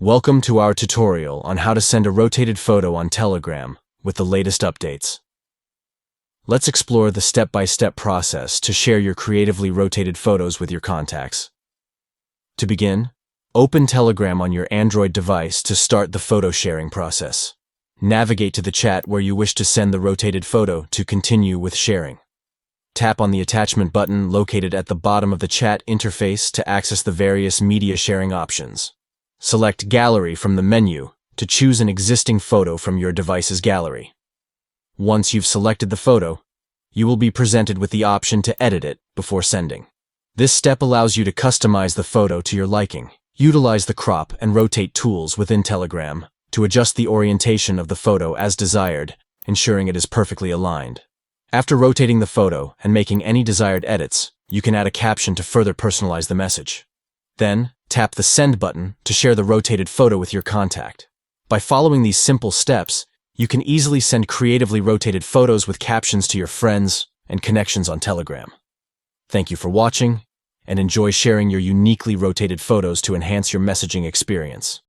Welcome to our tutorial on how to send a rotated photo on Telegram with the latest updates. Let's explore the step-by-step process to share your creatively rotated photos with your contacts. To begin, open Telegram on your Android device to start the photo sharing process. Navigate to the chat where you wish to send the rotated photo to continue with sharing. Tap on the attachment button located at the bottom of the chat interface to access the various media sharing options. Select Gallery from the menu to choose an existing photo from your device's gallery. Once you've selected the photo, you will be presented with the option to edit it before sending. This step allows you to customize the photo to your liking. Utilize the crop and rotate tools within Telegram to adjust the orientation of the photo as desired, ensuring it is perfectly aligned. After rotating the photo and making any desired edits, you can add a caption to further personalize the message. Then, tap the Send button to share the rotated photo with your contact. By following these simple steps, you can easily send creatively rotated photos with captions to your friends and connections on Telegram. Thank you for watching, and enjoy sharing your uniquely rotated photos to enhance your messaging experience.